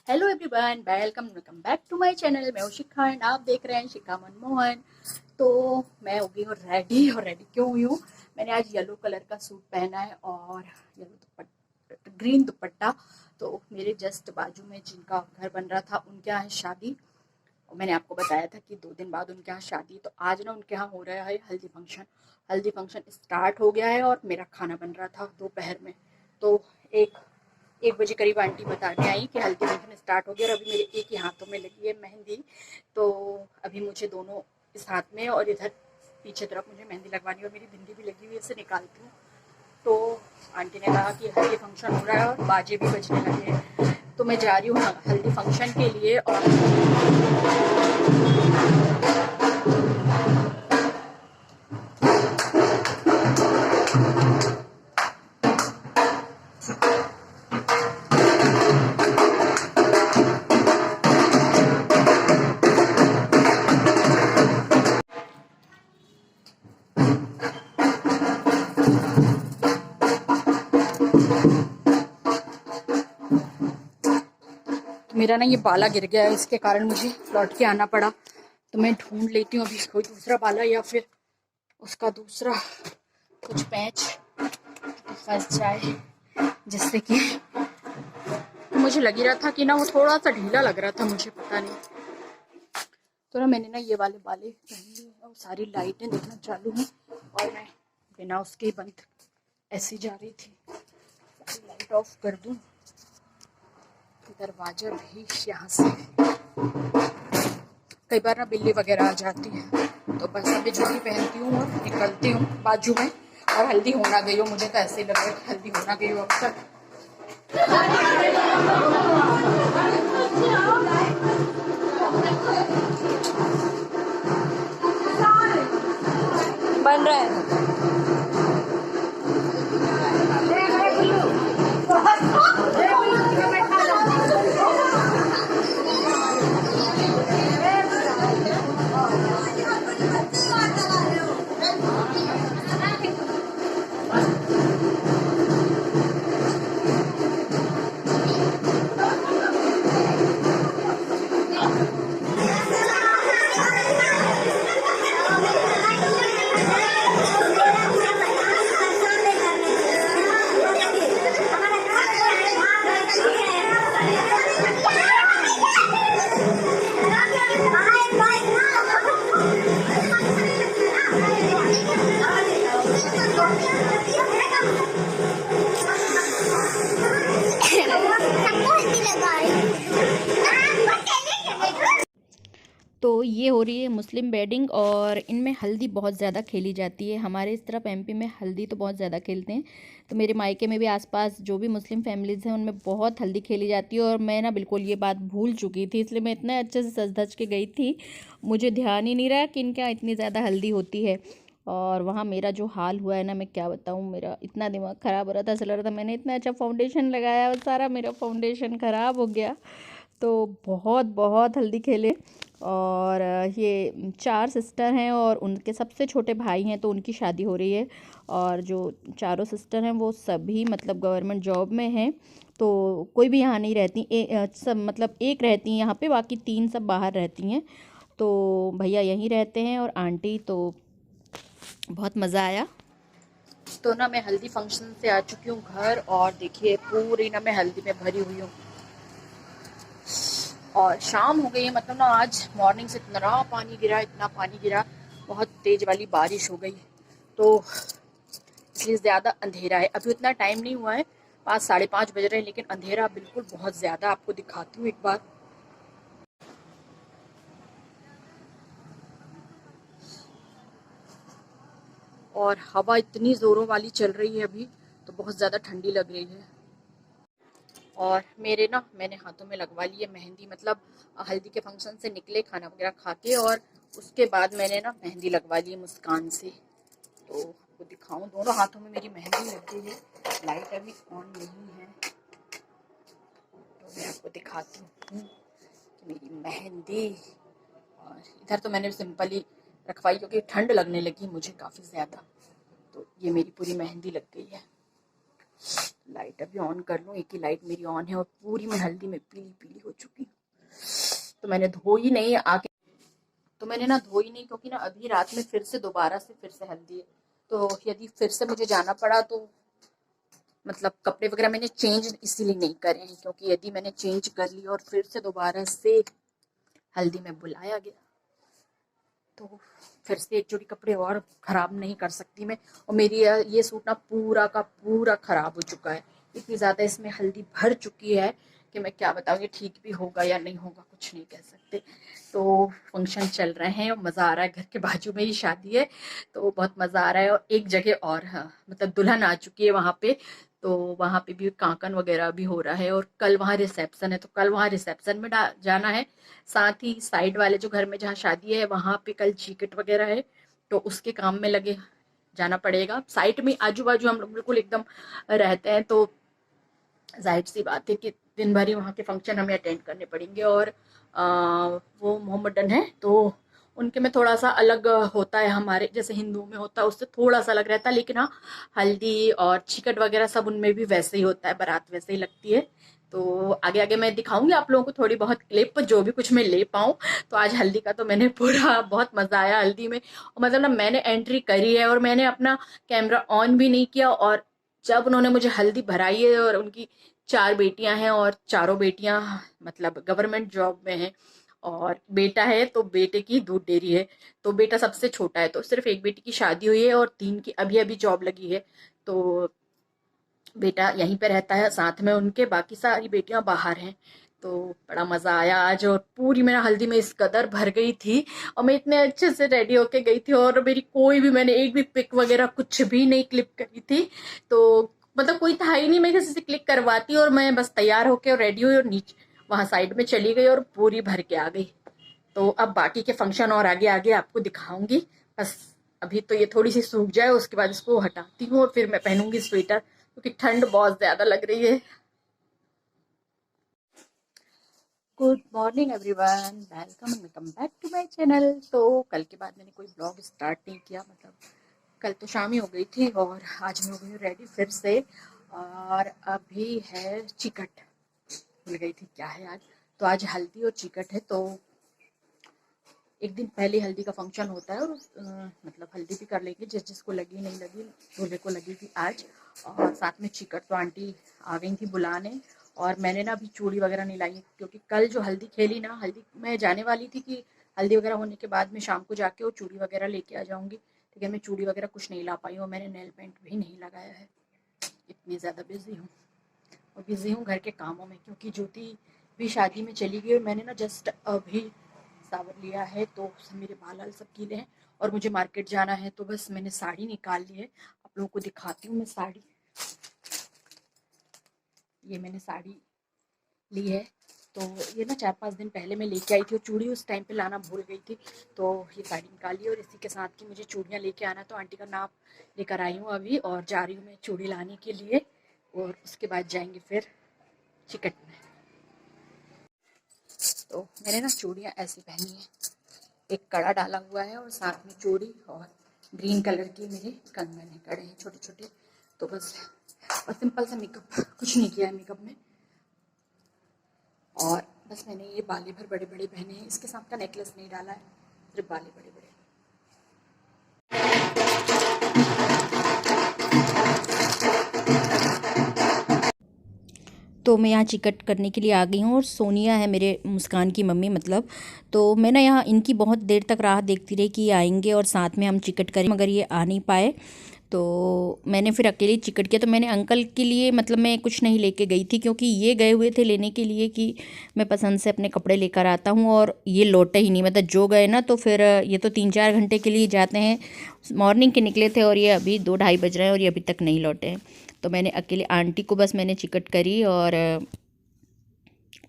Hello everyone, welcome welcome back to my channel. मैं हूं शिखा and आप देख रहे हैं शिखा मनमोहन। तो मैं हो गई हूँ रेडी। और रेडी क्यों हुई हूँ? मैंने आज येलो कलर का सूट पहना है और येलो दुपट्टा, ग्रीन दुपट्टा। तो मेरे जस्ट बाजू में जिनका घर बन रहा था उनके यहाँ है शादी। और मैंने आपको बताया था कि 2 दिन बाद उनके यहाँ शादी। तो आज ना उनके यहाँ हो रहा है हल्दी फंक्शन। हल्दी फंक्शन स्टार्ट हो गया है और मेरा खाना बन रहा था दोपहर में। तो एक 1 बजे करीब आंटी बताने आई कि हल्दी फंक्शन स्टार्ट हो गया और अभी मेरे एक ही हाथों में लगी है मेहंदी। तो अभी मुझे दोनों इस हाथ में और इधर पीछे तरफ मुझे मेहंदी लगवानी है और मेरी बिंदी भी लगी हुई है, इसे निकालती हूँ। तो आंटी ने कहा कि हल्दी फंक्शन हो रहा है और बाजे भी बजने लगे हैं। तो मैं जा रही हूँ हल्दी फंक्शन के लिए। और मेरा ना ये बाला गिर गया है, इसके कारण मुझे लौट के आना पड़ा। तो मैं ढूंढ लेती हूँ अभी कोई दूसरा बाला या फिर उसका दूसरा कुछ पैच फंस जाए, जिससे कि तो मुझे लग ही रहा था कि ना वो थोड़ा सा ढीला लग रहा था, मुझे पता नहीं। तो ना मैंने ना ये वाले बाले पहन लिए और सारी लाइटें देखना चालू हैं और मैं बिना उसके बंद ऐसी जा रही थी। सारी लाइट ऑफ कर दूं, दरवाजा भी यहाँ से कई बार ना बिल्ली वगैरह आ जाती है। तो बस अभी जूती पहनती हूँ और निकलती हूँ बाजू में। और हल्दी होना गई हो, मुझे तो ऐसे ही लग रहा है कि हल्दी होना गई हो अब तक। बन रहा है। तो ये हो रही है मुस्लिम वेडिंग और इनमें हल्दी बहुत ज़्यादा खेली जाती है। हमारे इस तरफ एमपी में हल्दी तो बहुत ज़्यादा खेलते हैं। तो मेरे मायके में भी आसपास जो भी मुस्लिम फैमिलीज़ हैं उनमें बहुत हल्दी खेली जाती है। और मैं ना बिल्कुल ये बात भूल चुकी थी, इसलिए मैं इतना अच्छे से सज धज के गई थी, मुझे ध्यान ही नहीं रहा कि इनके यहाँ इतनी ज़्यादा हल्दी होती है। और वहाँ मेरा जो हाल हुआ है ना, मैं क्या बताऊँ, मेरा इतना दिमाग ख़राब हो रहा था, ऐसा लग रहा था मैंने इतना अच्छा फाउंडेशन लगाया और सारा मेरा फाउंडेशन ख़राब हो गया। तो बहुत बहुत हल्दी खेले। और ये 4 सिस्टर हैं और उनके सबसे छोटे भाई हैं, तो उनकी शादी हो रही है। और जो चारों सिस्टर हैं वो सभी मतलब गवर्नमेंट जॉब में हैं। तो कोई भी यहाँ नहीं रहती, सब मतलब एक रहती हैं यहाँ पे, बाकी 3 सब बाहर रहती हैं। तो भैया यहीं रहते हैं और आंटी। तो बहुत मज़ा आया। तो ना मैं हल्दी फंक्शन से आ चुकी हूँ घर और देखिए पूरी ना मैं हल्दी में भरी हुई हूँ। और शाम हो गई है, मतलब ना आज मॉर्निंग से इतना पानी गिरा, इतना पानी गिरा, बहुत तेज वाली बारिश हो गई। तो इसलिए ज़्यादा अंधेरा है। अभी उतना टाइम नहीं हुआ है, 5 साढ़े 5 बज रहे हैं, लेकिन अंधेरा बिल्कुल बहुत ज़्यादा। आपको दिखाती हूँ एक बार। और हवा इतनी ज़ोरों वाली चल रही है अभी, तो बहुत ज़्यादा ठंडी लग रही है। और मेरे ना मैंने हाथों में लगवा ली है मेहंदी, मतलब हल्दी के फंक्शन से निकले खाना वगैरह खा के और उसके बाद मैंने ना मेहंदी लगवा ली है मुस्कान से। तो आपको दिखाऊं, दोनों हाथों में मेरी मेहंदी लग गई है। लाइट अभी ऑन नहीं है तो मैं आपको दिखाती हूँ कि मेरी मेहंदी। और इधर तो मैंने सिंपल ही रखवाई क्योंकि ठंड लगने लगी मुझे काफ़ी ज़्यादा। तो ये मेरी पूरी मेहंदी लग गई है। लाइट अभी ऑन कर लूँ, एक ही लाइट मेरी ऑन है और पूरी मैं हल्दी में पीली पीली हो चुकी हूँ। तो मैंने धोई नहीं आके, तो मैंने ना धोई नहीं क्योंकि ना अभी रात में फिर से दोबारा से फिर से हल्दी है। तो यदि फिर से मुझे जाना पड़ा तो मतलब कपड़े वगैरह मैंने चेंज इसीलिए नहीं करे हैं, क्योंकि यदि मैंने चेंज कर ली और फिर से दोबारा से हल्दी में बुलाया गया तो फिर से एक जोड़ी कपड़े और ख़राब नहीं कर सकती मैं। और मेरी ये सूट ना पूरा का पूरा ख़राब हो चुका है, इतनी ज़्यादा इसमें हल्दी भर चुकी है कि मैं क्या बताऊँ, ये ठीक भी होगा या नहीं होगा कुछ नहीं कह सकते। तो फंक्शन चल रहे हैं और मज़ा आ रहा है, घर के बाजू में ही शादी है तो बहुत मज़ा आ रहा है। और एक जगह और, हाँ मतलब दुल्हन आ चुकी है वहाँ पे, तो वहाँ पे भी कांकन वगैरह भी हो रहा है और कल वहाँ रिसेप्शन है, तो कल वहाँ रिसेप्शन में जाना है। साथ ही साइड वाले जो घर में जहाँ शादी है वहाँ पे कल चीकट वगैरह है, तो उसके काम में लगे जाना पड़ेगा। साइड में आजू बाजू हम लोग बिल्कुल एकदम रहते हैं, तो जाहिर सी बात है कि दिन भर ही वहाँ के फंक्शन हमें अटेंड करने पड़ेंगे। और वो मोहम्मडन है तो उनके में थोड़ा सा अलग होता है, हमारे जैसे हिंदुओं में होता है उससे थोड़ा सा अलग रहता है, लेकिन हाँ हल्दी और चिकट वगैरह सब उनमें भी वैसे ही होता है, बारात वैसे ही लगती है। तो आगे आगे मैं दिखाऊंगी आप लोगों को थोड़ी बहुत क्लिप जो भी कुछ मैं ले पाऊँ। तो आज हल्दी का तो मैंने पूरा बहुत मजा आया हल्दी में, और मतलब ना मैंने एंट्री करी है और मैंने अपना कैमरा ऑन भी नहीं किया, और जब उन्होंने मुझे हल्दी भराई है, और उनकी 4 बेटियां हैं और चारों बेटियां मतलब गवर्नमेंट जॉब में हैं, और बेटा है तो बेटे की दूध डेयरी है। तो बेटा सबसे छोटा है, तो सिर्फ एक बेटी की शादी हुई है और 3 की अभी अभी जॉब लगी है। तो बेटा यहीं पे रहता है साथ में उनके, बाकी सारी बेटियां बाहर हैं। तो बड़ा मजा आया आज, और पूरी मेरा हल्दी में इस कदर भर गई थी और मैं इतने अच्छे से रेडी होके गई थी, और मेरी कोई भी, मैंने एक भी पिक वगैरह कुछ भी नहीं क्लिक करी थी। तो मतलब कोई था ही नहीं मैं किसी से क्लिक करवाती, और मैं बस तैयार होके और रेडी हुई और नीचे वहां साइड में चली गई और पूरी भर के आ गई। तो अब बाकी के फंक्शन और आगे आगे आपको दिखाऊंगी, बस अभी तो ये थोड़ी सी सूख जाए उसके बाद इसको हटाती हूँ और फिर मैं पहनूंगी स्वेटर, क्योंकि ठंड बहुत ज्यादा लग रही है। Good morning everyone, welcome and welcome back to my channel. तो कल के बाद मैंने कोई ब्लॉग स्टार्ट नहीं किया, मतलब कल तो शाम ही हो गई थी और आज मैं हो गई हूँ रेडी फिर से। और अभी है चिकट, भूल गई थी क्या है आज। तो आज हल्दी और चिकट है, तो एक दिन पहले हल्दी का फंक्शन होता है, और मतलब हल्दी भी कर लेंगे जिस जिसको लगी नहीं लगी, दूल्हे को लगी थी आज। और साथ में चिकट तो आंटी आ गई थी बुलाने, और मैंने ना अभी चूड़ी वगैरह नहीं लाई, क्योंकि कल जो हल्दी खेली ना, हल्दी मैं जाने वाली थी कि हल्दी वगैरह होने के बाद में शाम को जाके वो चूड़ी वगैरह लेके आ जाऊंगी, ठीक है। मैं चूड़ी वगैरह कुछ नहीं ला पाई, और मैंने नेल पेंट भी नहीं लगाया है, इतनी ज़्यादा बिजी हूँ। और बिजी हूँ घर के कामों में, क्योंकि ज्योति भी शादी में चली गई और मैंने ना जस्ट अभी सावर लिया है, तो मेरे बाल वाल सब गीले हैं और मुझे मार्केट जाना है। तो बस मैंने साड़ी निकाल ली है, आप लोगों को दिखाती हूँ मैं साड़ी। ये मैंने साड़ी ली है, तो ये ना 4-5 दिन पहले मैं लेके आई थी, और चूड़ी उस टाइम पे लाना भूल गई थी, तो ये साड़ी निकाली। और इसी के साथ की मुझे चूड़ियाँ लेके आना, तो आंटी का नाप लेकर आई हूँ अभी, और जा रही हूँ मैं चूड़ी लाने के लिए, और उसके बाद जाएंगे फिर चिकट में। तो मैंने ना चूड़ियाँ ऐसी पहनी है, एक कड़ा डाला हुआ है और साथ में चूड़ी, और ग्रीन कलर की मेरे कंगन है, कड़े हैं छोटे छोटे। तो बस और सिंपल सा मेकअप, कुछ नहीं किया है मेकअप में। और बस मैंने ये बाले भर बड़े बड़े पहने हैं, इसके साथ का नेकलेस नहीं डाला है, सिर्फ बाले बड़े बड़े। तो मैं यहाँ चिकट करने के लिए आ गई हूँ, और सोनिया है मेरे मुस्कान की मम्मी मतलब। तो मैं ना यहाँ इनकी बहुत देर तक राह देखती रही कि ये आएंगे और साथ में हम चिकट करें, मगर ये आ नहीं पाए। तो मैंने फिर अकेले चिकट किया। तो मैंने अंकल के लिए मतलब मैं कुछ नहीं लेके गई थी, क्योंकि ये गए हुए थे लेने के लिए कि मैं पसंद से अपने कपड़े लेकर आता हूँ, और ये लौटे ही नहीं, मतलब जो गए ना तो फिर ये तो 3-4 घंटे के लिए जाते हैं, मॉर्निंग के निकले थे और ये अभी 2-2:30 बज रहे हैं और ये अभी तक नहीं लौटे हैं। तो मैंने अकेले आंटी को बस मैंने चिकट करी, और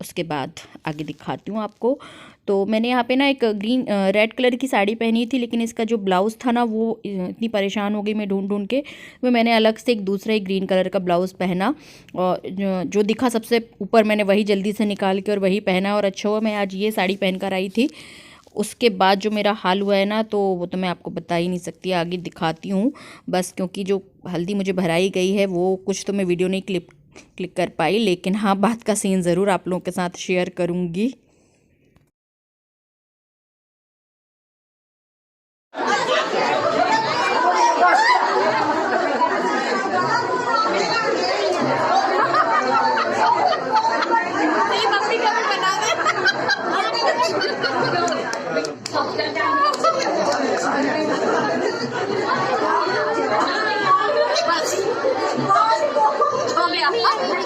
उसके बाद आगे दिखाती हूँ आपको। तो मैंने यहाँ पे ना एक ग्रीन रेड कलर की साड़ी पहनी थी, लेकिन इसका जो ब्लाउज़ था ना वो इतनी परेशान हो गई मैं ढूंढ ढूंढ के, वो मैंने अलग से एक दूसरा ही ग्रीन कलर का ब्लाउज़ पहना, और जो दिखा सबसे ऊपर मैंने वही जल्दी से निकाल के और वही पहना, और अच्छा हुआ मैं आज ये साड़ी पहन कर आई थी। उसके बाद जो मेरा हाल हुआ है ना, तो वो तो मैं आपको बता ही नहीं सकती, आगे दिखाती हूँ बस, क्योंकि जो हल्दी मुझे भराई गई है वो कुछ तो मैं वीडियो नहीं क्लिक कर पाई, लेकिन हाँ बात का सीन ज़रूर आप लोगों के साथ शेयर करूँगी।